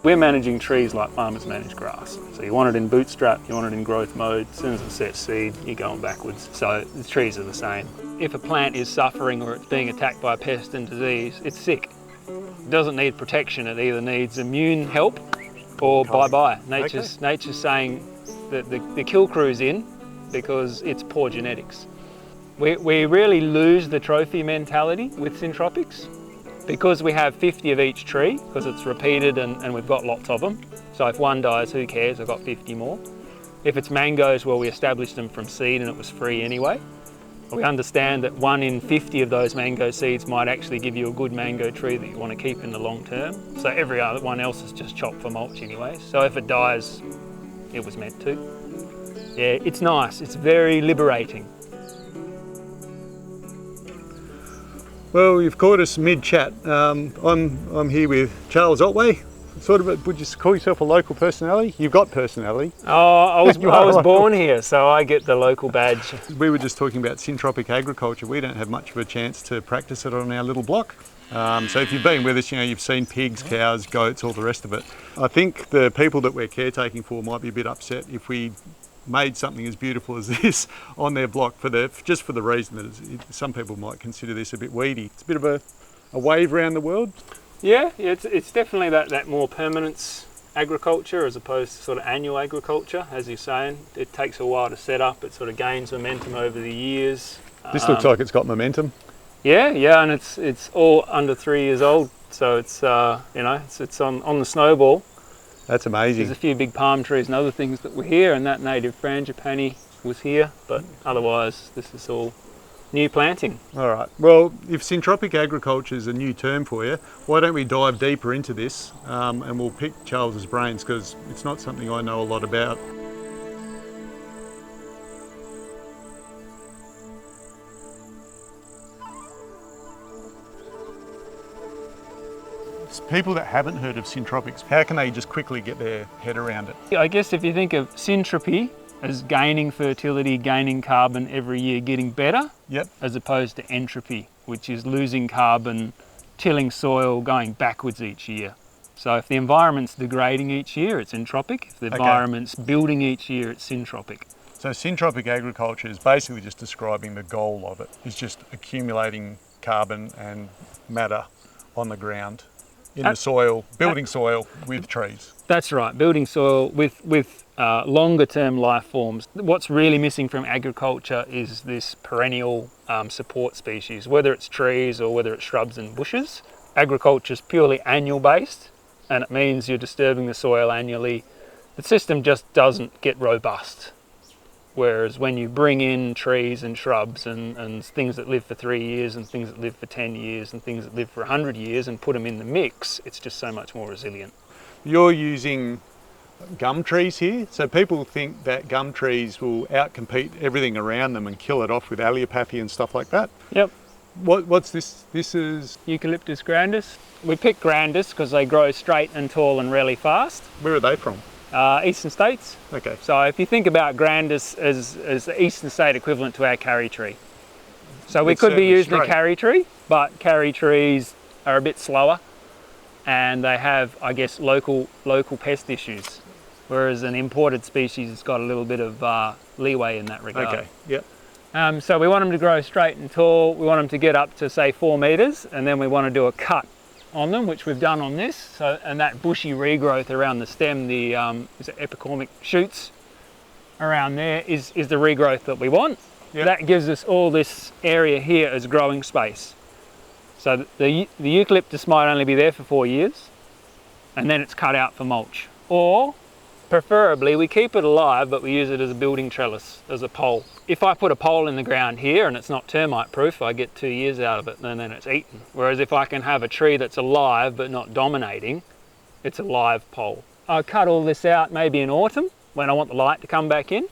We're managing trees like farmers manage grass. So you want it in bootstrap, you want it in growth mode. As soon as it sets seed, you're going backwards. So the trees are the same. If a plant is suffering or it's being attacked by a pest and disease, it's sick. It doesn't need protection, it either needs immune help or bye-bye. Nature's saying that the kill crew's in because it's poor genetics. We really lose the trophy mentality with Syntropics because we have 50 of each tree, because it's repeated and we've got lots of them. So if one dies, who cares? I've got 50 more. If it's mangoes, well, we established them from seed and it was free anyway. We understand that 1 in 50 of those mango seeds might actually give you a good mango tree that you want to keep in the long term. So every other one else is just chopped for mulch anyway. So if it dies, it was meant to. Yeah, it's nice. It's very liberating. Well, you've caught us mid-chat. I'm here with Charles Otway. Sort of, would you call yourself a local personality? You've got personality. Oh, I was born here, so I get the local badge. We were just talking about syntropic agriculture. We don't have much of a chance to practice it on our little block. So if you've been with us, you've seen pigs, cows, goats, all the rest of it. I think the people that we're caretaking for might be a bit upset if we made something as beautiful as this on their block just for the reason that some people might consider this a bit weedy. It's a bit of a wave around the world. Yeah, it's definitely that more permanence agriculture as opposed to sort of annual agriculture, as you're saying. It takes a while to set up, it sort of gains momentum over the years. This looks like it's got momentum. Yeah, and it's all under 3 years old, so it's it's on the snowball. That's amazing. There's a few big palm trees and other things that were here, and that native frangipani was here, but otherwise this is all new planting. All right. Well, if syntropic agriculture is a new term for you, why don't we dive deeper into this and we'll pick Charles's brains, because it's not something I know a lot about. People that haven't heard of syntropics, how can they just quickly get their head around it? I guess if you think of syntropy as gaining fertility, gaining carbon every year, getting better, as opposed to entropy, which is losing carbon, tilling soil, going backwards each year. So if the environment's degrading each year, it's entropic. If the environment's building each year, it's syntropic. So syntropic agriculture is basically just describing the goal of it. It's just accumulating carbon and matter on the ground, in the soil, building soil with trees. That's right, building soil with longer term life forms. What's really missing from agriculture is this perennial support species, whether it's trees or whether it's shrubs and bushes. Agriculture is purely annual based, and it means you're disturbing the soil annually. The system just doesn't get robust. Whereas when you bring in trees and shrubs and things that live for 3 years and things that live for 10 years and things that live for 100 years and put them in the mix, it's just so much more resilient. You're using gum trees here, so people think that gum trees will outcompete everything around them and kill it off with allelopathy and stuff like that. Yep. What's this? This is Eucalyptus grandis. We pick grandis because they grow straight and tall and really fast. Where are they from? Eastern states. Okay. So if you think about grandis as the eastern state equivalent to our carry tree. So we could be using a carry tree, but carry trees are a bit slower and they have, I guess, local pest issues. Whereas an imported species has got a little bit of leeway in that regard. Okay, yep. So we want them to grow straight and tall. We want them to get up to say 4 metres, and then we want to do a cut on them, which we've done on this. So, and that bushy regrowth around the stem, the epicormic shoots around there is the regrowth that we want. Yep. That gives us all this area here as growing space. So the eucalyptus might only be there for 4 years, and then it's cut out for mulch. Or preferably we keep it alive, but we use it as a building trellis, as a pole. If I put a pole in the ground here and it's not termite proof, I get 2 years out of it and then it's eaten. Whereas if I can have a tree that's alive but not dominating, it's a live pole. I cut all this out maybe in autumn when I want the light to come back in.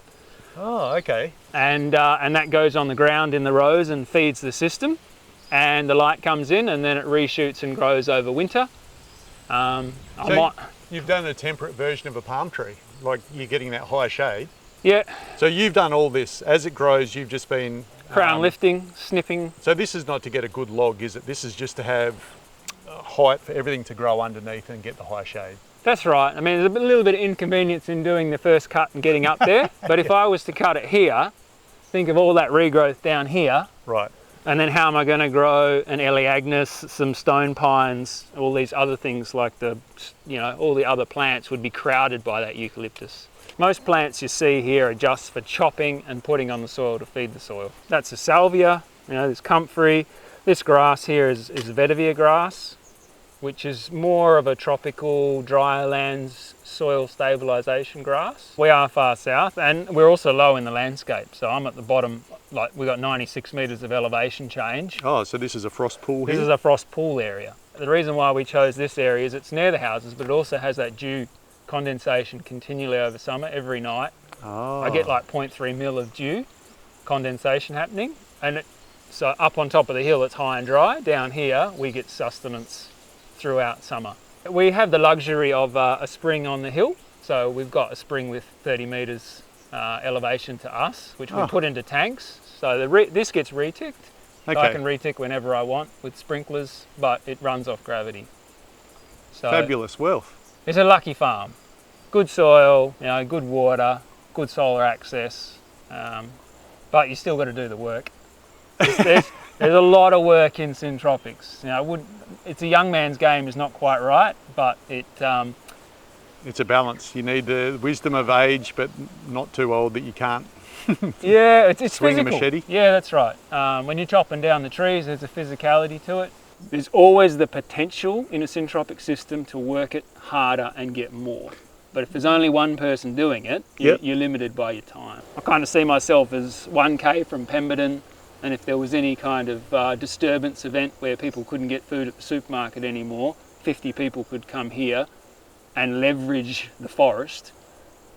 Oh, okay. And that goes on the ground in the rows and feeds the system. And the light comes in and then it reshoots and grows over winter. You've done a temperate version of a palm tree, like you're getting that high shade. Yeah. So you've done all this. As it grows, you've just been... crown lifting, snipping. So this is not to get a good log, is it? This is just to have height for everything to grow underneath and get the high shade. That's right. I mean, there's a little bit of inconvenience in doing the first cut and getting up there, but if I was to cut it here, think of all that regrowth down here. Right. And then how am I going to grow an Elaeagnus, some stone pines, all these other things like all the other plants would be crowded by that eucalyptus. Most plants you see here are just for chopping and putting on the soil to feed the soil. That's a salvia, there's comfrey. This grass here is vetiver grass, which is more of a tropical, drier lands soil stabilisation grass. We are far south and we're also low in the landscape. So I'm at the bottom, like we've got 96 metres of elevation change. Oh, so this is a frost pool here? This is a frost pool area. The reason why we chose this area is it's near the houses, but it also has that dew condensation continually over summer, every night. Oh. I get like 0.3 mil of dew condensation happening. And so up on top of the hill it's high and dry. Down here we get sustenance throughout summer. We have the luxury of a spring on the hill. So we've got a spring with 30 metres elevation to us, which we put into tanks. So this gets reticked. Okay. I can retick whenever I want with sprinklers, but it runs off gravity. So fabulous wealth. It's a lucky farm. Good soil, good water, good solar access, but you still got to do the work. There's a lot of work in Syntropics. It's a young man's game is not quite right, but it's a balance. You need the wisdom of age, but not too old that you can't. Yeah, it's swing physical. a machete. Yeah, that's right. When you're chopping down the trees, there's a physicality to it. There's always the potential in a syntropic system to work it harder and get more. But if there's only one person doing it, you're limited by your time. I kind of see myself as 1K from Pemberton, and if there was any kind of disturbance event where people couldn't get food at the supermarket anymore, 50 people could come here and leverage the forest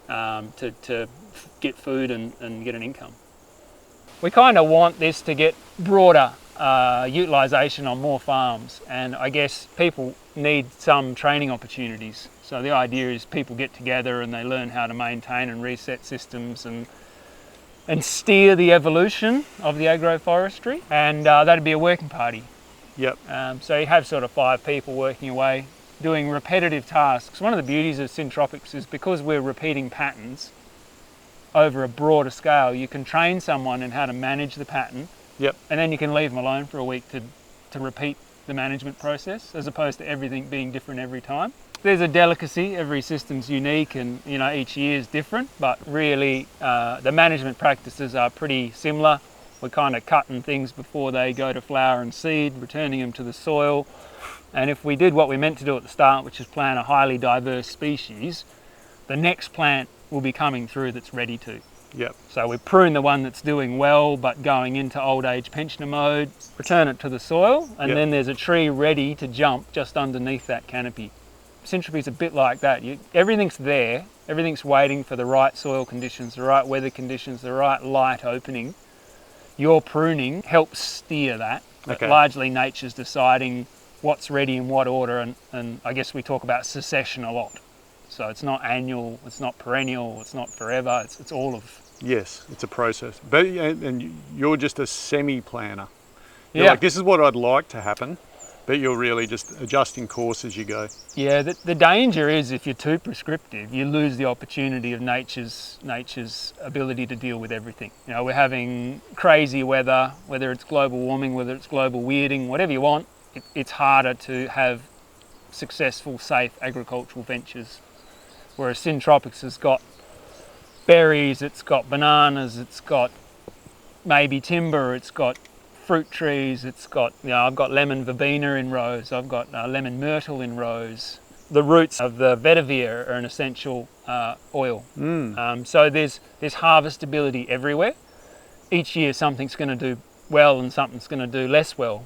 to get food and get an income. We kind of want this to get broader utilisation on more farms, and I guess people need some training opportunities. So the idea is people get together and they learn how to maintain and reset systems and steer the evolution of the agroforestry, and that'd be a working party. Yep. So you have sort of 5 people working away doing repetitive tasks. One of the beauties of Syntropics is because we're repeating patterns over a broader scale, you can train someone in how to manage the pattern. Yep. And then you can leave them alone for a week to repeat the management process, as opposed to everything being different every time. There's a delicacy, every system's unique and each year is different, but really the management practices are pretty similar. We're kind of cutting things before they go to flower and seed, returning them to the soil. And if we did what we meant to do at the start, which is plant a highly diverse species, the next plant will be coming through that's ready to. Yep. So we prune the one that's doing well but going into old age pensioner mode, return it to the soil, and then there's a tree ready to jump just underneath that canopy. Syntropy's a bit like that. Everything's there, everything's waiting for the right soil conditions, the right weather conditions, the right light opening. Your pruning helps steer that, but largely nature's deciding what's ready in what order, and I guess we talk about succession a lot. So it's not annual, it's not perennial, it's not forever, it's all of... Yes, it's a process. But and you're just a semi-planner. You're Yeah. like, this is what I'd like to happen, but you're really just adjusting course as you go. Yeah, the danger is if you're too prescriptive, you lose the opportunity of nature's ability to deal with everything. We're having crazy weather, whether it's global warming, whether it's global weirding, whatever you want, it's harder to have successful, safe agricultural ventures. Whereas Syntropics has got berries, it's got bananas, it's got maybe timber, it's got fruit trees, it's got, I've got lemon verbena in rows, I've got lemon myrtle in rows. The roots of the vetiver are an essential oil. So there's harvestability everywhere. Each year something's going to do well and something's going to do less well.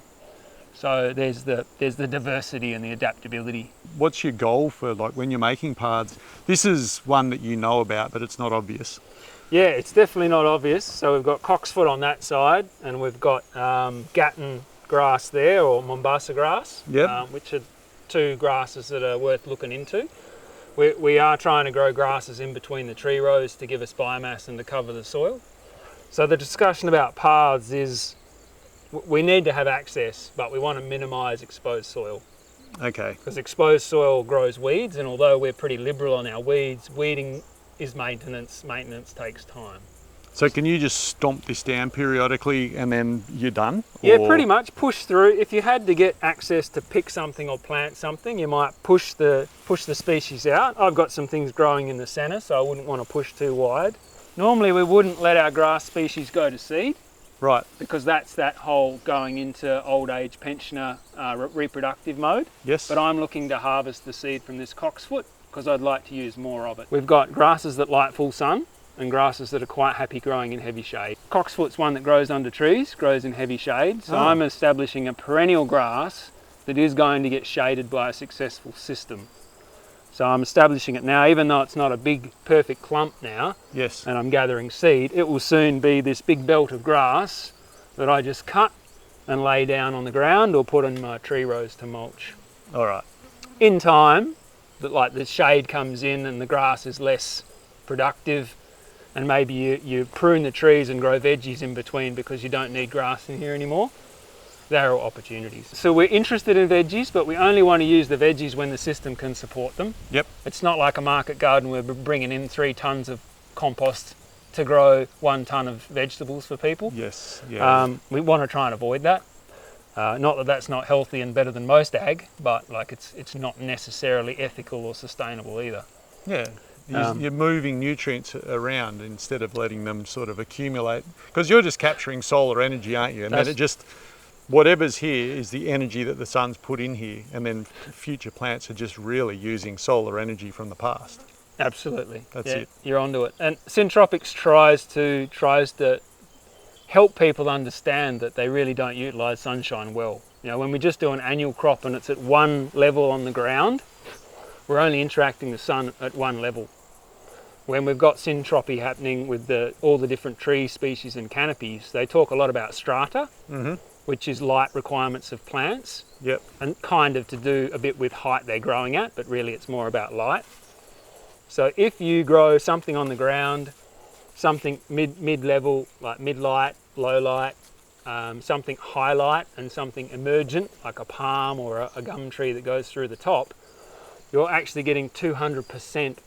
So there's the diversity and the adaptability. What's your goal for when you're making pads? This is one that you know about, but it's not obvious. Yeah, it's definitely not obvious. So we've got cocksfoot on that side, and we've got Gatton grass there, or Mombasa grass, which are 2 grasses that are worth looking into. We are trying to grow grasses in between the tree rows to give us biomass and to cover the soil. So the discussion about paths is we need to have access, but we want to minimise exposed soil. Okay. Because exposed soil grows weeds, and although we're pretty liberal on our weeds, weeding is maintenance. Maintenance takes time. So can you just stomp this down periodically and then you're done? Yeah, Or- pretty much. Push through. If you had to get access to pick something or plant something, you might push the species out. I've got some things growing in the centre, so I wouldn't want to push too wide. Normally we wouldn't let our grass species go to seed, Right. because that's that whole going into old age pensioner reproductive mode. Yes. But I'm looking to harvest the seed from this cocksfoot because I'd like to use more of it. We've got grasses that like full sun and grasses that are quite happy growing in heavy shade. Cocksfoot's one that grows under trees, grows in heavy shade. So I'm establishing a perennial grass that is going to get shaded by a successful system. So I'm establishing it now, even though it's not a big perfect clump now, Yes. and I'm gathering seed, it will soon be this big belt of grass that I just cut and lay down on the ground or put in my tree rows to mulch. All right. In time, that like the shade comes in and the grass is less productive, and maybe you prune the trees and grow veggies in between because you don't need grass in here anymore. There are opportunities. So we're interested in veggies, but we only want to use the veggies when the system can support them. Yep. It's not like a market garden where we're bringing in 3 tonnes of compost to grow 1 tonne of vegetables for people. Yes. Yeah. We want to try and avoid that. Not that that's not healthy and better than most ag, but like it's not necessarily ethical or sustainable either. Yeah. You're moving nutrients around instead of letting them sort of accumulate, because you're just capturing solar energy, aren't you? And then it just, whatever's here is the energy that the sun's put in here, and then future plants are just really using solar energy from the past. Absolutely. That's it. You're onto it. And Syntropics tries to help people understand that they really don't utilise sunshine well. You know, when we just do an annual crop and it's at one level on the ground, we're only interacting the sun at one level. When we've got syntropy happening with all the different tree species and canopies, they talk a lot about strata, which is light requirements of plants. Yep. And kind of to do a bit with height they're growing at, but really it's more about light. So if you grow something on the ground, something mid-level, like mid-light, low light, something high light and something emergent, like a palm or a gum tree that goes through the top, you're actually getting 200%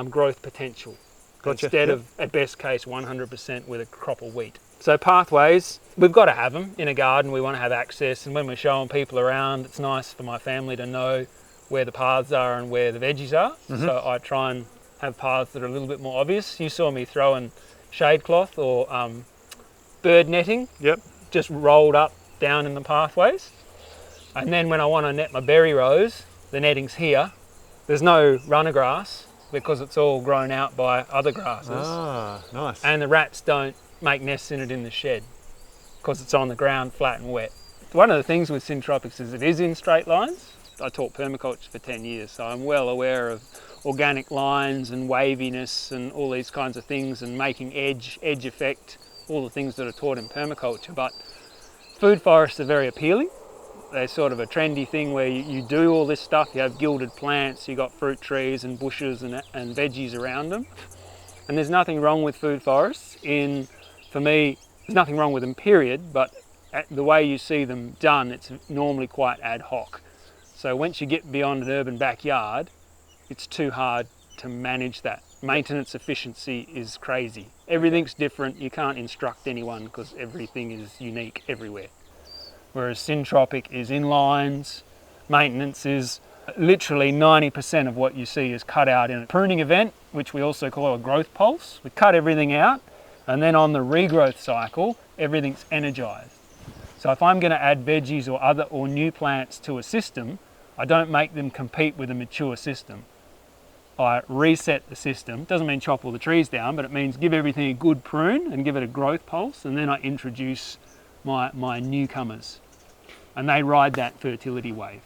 growth potential. Gotcha. Instead of, at best case, 100% with a crop of wheat. So pathways, we've got to have them. In a garden, we want to have access, and when we're showing people around, it's nice for my family to know where the paths are and where the veggies are. So I try and have paths that are a little bit more obvious. You saw me throwing shade cloth or bird netting, just rolled up down in the pathways. And then when I want to net my berry rows, the netting's here. There's no runner grass because it's all grown out by other grasses. Ah, nice. And the rats don't make nests in it in the shed because it's on the ground flat and wet. One of the things with Syntropics is it is in straight lines. I taught permaculture for 10 years, so I'm well aware of organic lines and waviness and all these kinds of things, and making edge effect, all the things that are taught in permaculture. But food forests are very appealing. They're sort of a trendy thing where you do all this stuff. You have gilded plants, you've got fruit trees and bushes and veggies around them. And there's nothing wrong with food forests. For me, there's nothing wrong with them, period, but the way you see them done, it's normally quite ad hoc. So once you get beyond an urban backyard, it's too hard to manage that. Maintenance efficiency is crazy. Everything's different. You can't instruct anyone because everything is unique everywhere. Whereas Syntropic is in lines, maintenance is literally 90% of what you see is cut out in a pruning event, which we also call a growth pulse. We cut everything out, and then on the regrowth cycle, everything's energized. So if I'm going to add veggies or new plants to a system, I don't make them compete with a mature system. I reset the system. Doesn't mean chop all the trees down, but it means give everything a good prune and give it a growth pulse, and then I introduce my newcomers, and they ride that fertility wave.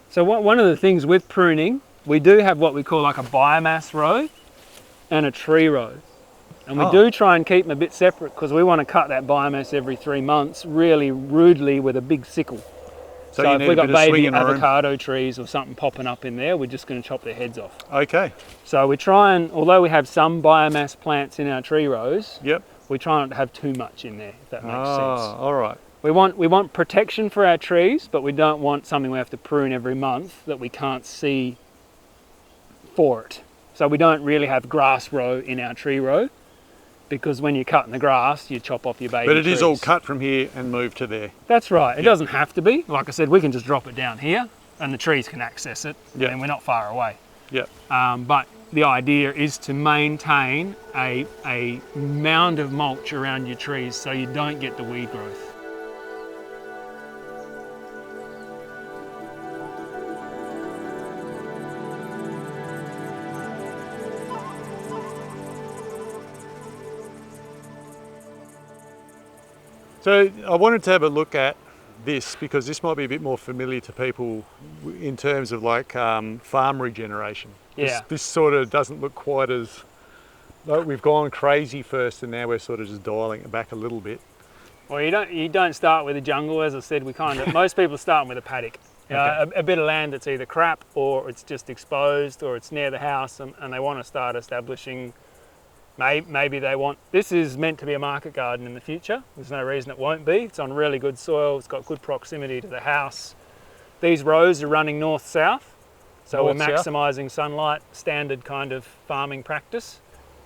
So one of the things with pruning, we do have what we call like a biomass row and a tree row. And we do try and keep them a bit separate because we want to cut that biomass every 3 months really rudely with a big sickle. So if we've got baby avocado trees or something popping up in there, we're just going to chop their heads off. Okay. So we try and, although we have some biomass plants in our tree rows, Yep. we try not to have too much in there, if that makes sense. All right. We want protection for our trees, but we don't want something we have to prune every month that we can't see for it. So we don't really have grass row in our tree row, because when you're cutting the grass, you chop off your baby But it trees. is all cut from here and moved to there. That's right. It doesn't have to be. Like I said, we can just drop it down here and the trees can access it, and we're not far away. Yep. But the idea is to maintain a mound of mulch around your trees so you don't get the weed growth. So I wanted to have a look at this because this might be a bit more familiar to people in terms of like farm regeneration. Yeah. This sort of doesn't look quite as, like we've gone crazy first and now we're sort of just dialing it back a little bit. Well, you don't start with a jungle, as I said. Most people start with a paddock. Okay. A bit of land that's either crap or it's just exposed or it's near the house, and they want to start establishing. Maybe they want, this is meant to be a market garden in the future. There's no reason it won't be. It's on really good soil. It's got good proximity to the house. These rows are running north-south. So we're maximising sunlight, standard kind of farming practice.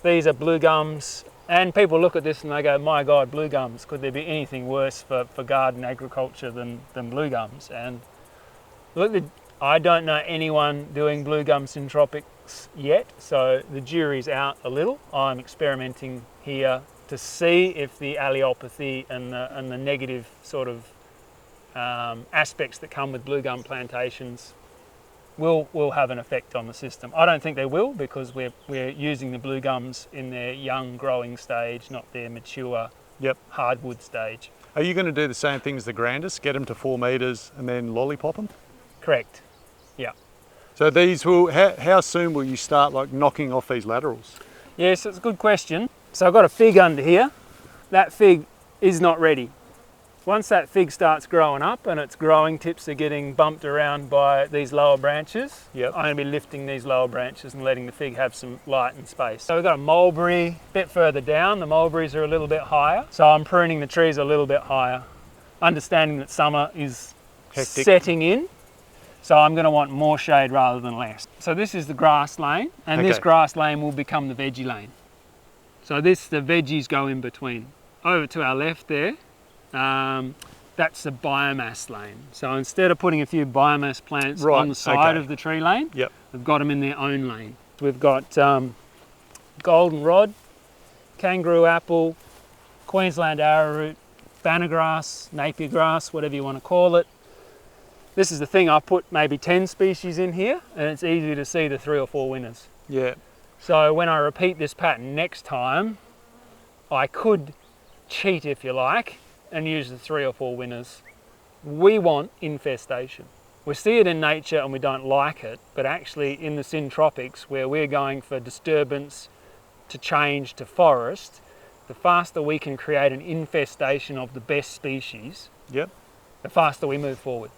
These are blue gums. And people look at this and they go, my God, blue gums. Could there be anything worse for garden agriculture than blue gums? And look, I don't know anyone doing blue gum syntropics yet, so the jury's out a little. I'm experimenting here to see if the alleopathy and the negative sort of aspects that come with blue gum plantations will have an effect on the system. I don't think they will, because we're using the blue gums in their young growing stage, not their mature hardwood stage. Are you going to do the same thing as the grandis, get them to 4 metres and then lollipop them? Correct, yeah. So these will, how soon will you start like knocking off these laterals? Yes, it's a good question. So I've got a fig under here. That fig is not ready. Once that fig starts growing up and its growing tips are getting bumped around by these lower branches, I'm going to be lifting these lower branches and letting the fig have some light and space. So we've got a mulberry a bit further down. The mulberries are a little bit higher. So I'm pruning the trees a little bit higher, understanding that summer is hectic, setting in. So I'm going to want more shade rather than less. So this is the grass lane, and this grass lane will become the veggie lane. So the veggies go in between. Over to our left there, that's the biomass lane. So instead of putting a few biomass plants on the side of the tree lane, we've got them in their own lane. We've got goldenrod, kangaroo apple, Queensland arrowroot, banner grass, Napier grass, whatever you want to call it. This is the thing, I put maybe 10 species in here and it's easy to see the 3 or 4 winners. Yeah. So when I repeat this pattern next time, I could cheat, if you like, and use the 3 or 4 winners. We want infestation. We see it in nature and we don't like it, but actually in the syntropics, where we're going for disturbance to change to forest, the faster we can create an infestation of the best species, the faster we move forward.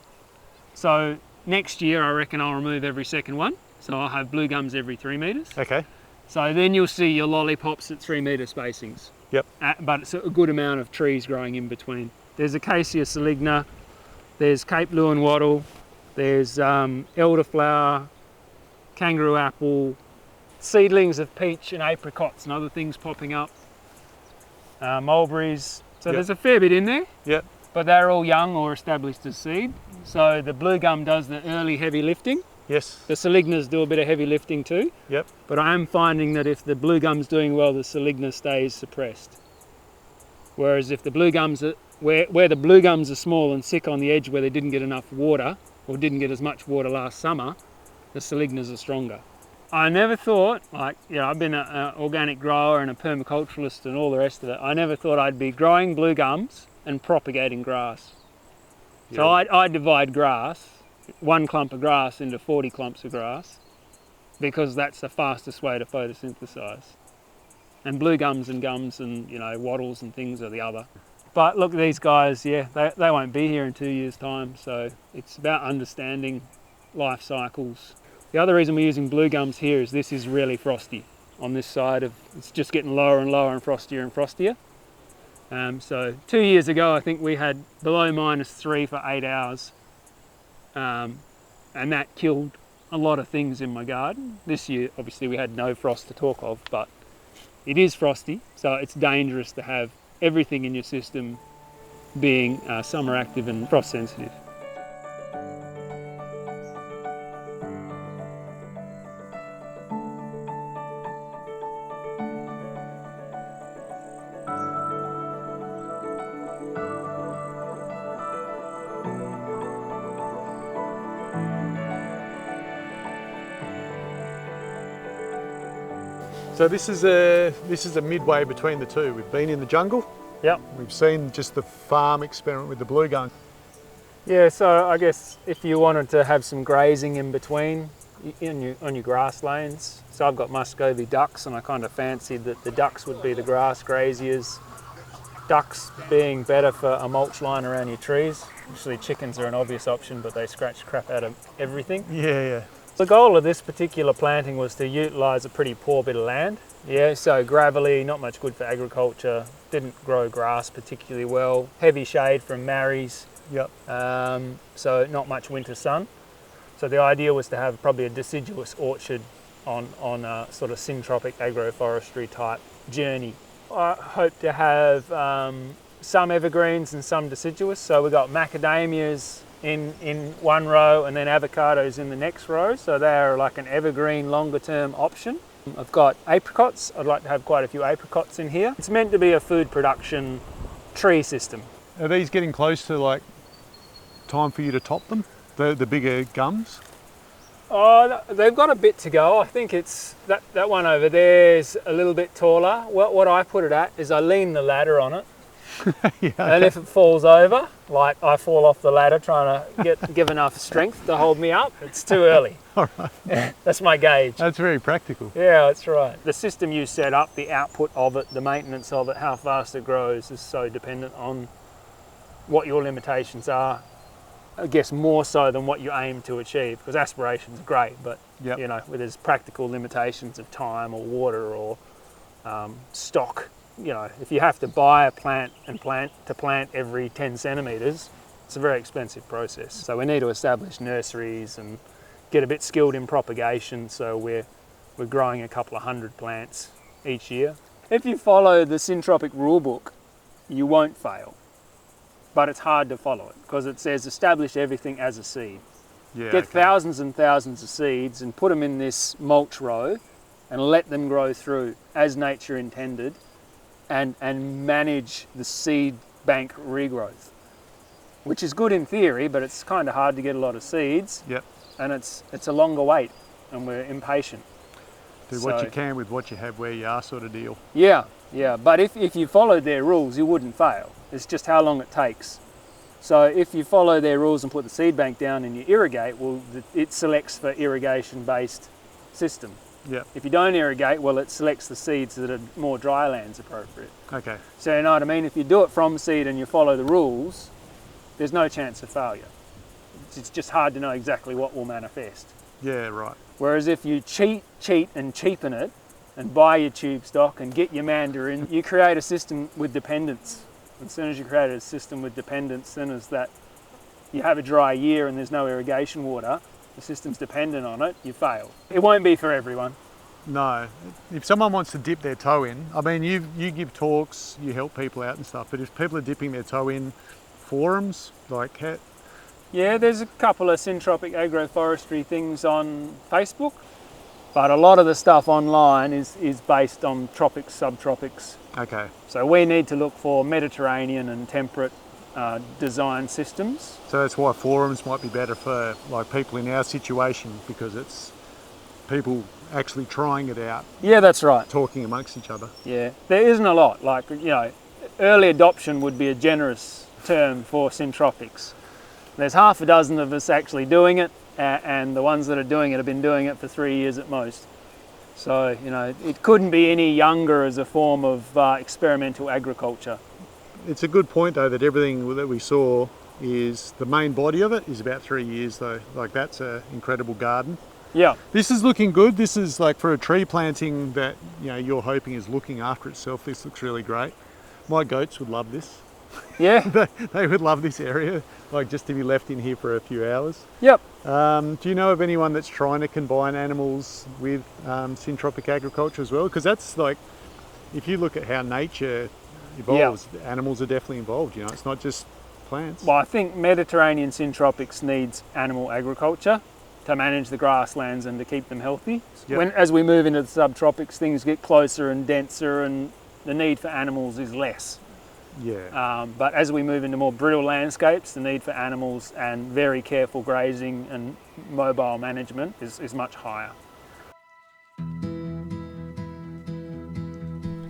So next year, I reckon I'll remove every second one. So I'll have blue gums every 3 metres. Okay. So then you'll see your lollipops at 3 metre spacings. Yep. But it's a good amount of trees growing in between. There's Acacia saligna, there's Cape Lewin wattle, there's elderflower, kangaroo apple, seedlings of peach and apricots and other things popping up, mulberries. So there's a fair bit in there. Yep. But they're all young or established as seed. So the blue gum does the early heavy lifting. Yes. The salignas do a bit of heavy lifting too. Yep. But I am finding that if the blue gum's doing well, the saligna stays suppressed. Whereas if the blue gums are, where the blue gums are small and sick on the edge where they didn't get enough water, or didn't get as much water last summer, the salignas are stronger. I never thought, I've been an organic grower and a permaculturalist and all the rest of it. I never thought I'd be growing blue gums and propagating grass. Yep. So I divide grass, one clump of grass, into 40 clumps of grass, because that's the fastest way to photosynthesize. And blue gums and wattles and things are the other. But look, these guys, they won't be here in 2 years' time, so it's about understanding life cycles. The other reason we're using blue gums here is this is really frosty on this side of, it's just getting lower and lower and frostier and frostier. So 2 years ago, I think we had below -3 for 8 hours, and that killed a lot of things in my garden. This year, obviously, we had no frost to talk of, but it is frosty, so it's dangerous to have everything in your system being summer active and frost sensitive. So this is a midway between the two. We've been in the jungle. Yep. We've seen just the farm experiment with the blue gum. Yeah, so I guess if you wanted to have some grazing in between on your grass lanes, so I've got Muscovy ducks, and I kind of fancied that the ducks would be the grass graziers. Ducks being better for a mulch line around your trees. Actually, chickens are an obvious option, but they scratch crap out of everything. Yeah. The goal of this particular planting was to utilise a pretty poor bit of land. Yeah, so gravelly, not much good for agriculture, didn't grow grass particularly well, heavy shade from marries. Yep. So not much winter sun. So the idea was to have probably a deciduous orchard on a sort of syntropic agroforestry type journey. I hope to have some evergreens and some deciduous. So we've got macadamias in one row and then avocados in the next row. So they're like an evergreen longer term option. I've got apricots. I'd like to have quite a few apricots in here. It's meant to be a food production tree system. Are these getting close to like time for you to top them? The bigger gums? Oh, they've got a bit to go. I think it's that one over there is a little bit taller. What I put it at is I lean the ladder on it. Yeah, and if it falls over, like I fall off the ladder trying to give enough strength to hold me up, it's too early. All right. That's my gauge. That's very practical. Yeah, that's right. The system you set up, the output of it, the maintenance of it, how fast it grows is so dependent on what your limitations are. I guess more so than what you aim to achieve, because aspirations are great, but Yep. you know, where there's practical limitations of time or water or stock. You know, if you have to buy a plant and plant every 10 centimetres, it's a very expensive process. So we need to establish nurseries and get a bit skilled in propagation, so we're growing a couple of hundred plants each year. If you follow the Syntropic rulebook, you won't fail, but it's hard to follow it because it says establish everything as a seed. Yeah. Get thousands and thousands of seeds and put them in this mulch row and let them grow through as nature intended, and manage the seed bank regrowth, which is good in theory, but it's kind of hard to get a lot of seeds. Yep. And it's a longer wait, and we're impatient. Do what you can with what you have where you are, sort of deal. Yeah. But if you followed their rules, you wouldn't fail. It's just how long it takes. So if you follow their rules and put the seed bank down and you irrigate, well, it selects for irrigation-based system. Yeah. If you don't irrigate, well, it selects the seeds that are more dry lands appropriate. Okay. So you know what I mean? If you do it from seed and you follow the rules, there's no chance of failure. It's just hard to know exactly what will manifest. Yeah, right. Whereas if you cheat and cheapen it and buy your tube stock and get your mandarin, you create a system with dependence. As soon as you create a system with dependence, then as that you have a dry year and there's no irrigation water, the system's dependent on it, you fail. It won't be for everyone. No. If someone wants to dip their toe in, I mean, you give talks, you help people out and stuff, but if people are dipping their toe in forums, like Yeah, there's a couple of Syntropic agroforestry things on Facebook, but a lot of the stuff online is based on tropics, subtropics. Okay. So we need to look for Mediterranean and temperate design systems. So that's why forums might be better for like people in our situation, because it's people actually trying it out. Yeah, that's right. Talking amongst each other. Yeah, there isn't a lot. Like, you know, early adoption would be a generous term for Syntropics. There's half a dozen of us actually doing it, and the ones that are doing it have been doing it for 3 years at most. So, you know, it couldn't be any younger as a form of experimental agriculture. It's a good point though that everything that we saw is, the main body of it is about 3 years though. Like, that's an incredible garden. Yeah. This is looking good. This is like for a tree planting that, you know, you're hoping is looking after itself. This looks really great. My goats would love this. Yeah. They would love this area, like just to be left in here for a few hours. Yep. Do you know of anyone that's trying to combine animals with syntropic agriculture as well? Because that's like, if you look at how nature evolves, animals are definitely involved, you know, it's not just plants. Well, I think Mediterranean syntropics needs animal agriculture to manage the grasslands and to keep them healthy. Yep. As we move into the subtropics, things get closer and denser and the need for animals is less. Yeah. But as we move into more brittle landscapes, the need for animals and very careful grazing and mobile management is much higher.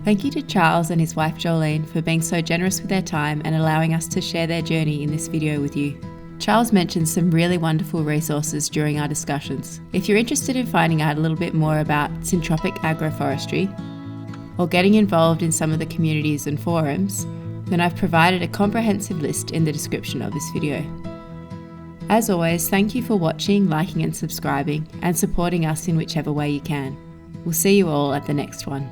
Thank you to Charles and his wife Jolene for being so generous with their time and allowing us to share their journey in this video with you. Charles mentioned some really wonderful resources during our discussions. If you're interested in finding out a little bit more about syntropic agroforestry or getting involved in some of the communities and forums, then I've provided a comprehensive list in the description of this video. As always, thank you for watching, liking and subscribing and supporting us in whichever way you can. We'll see you all at the next one.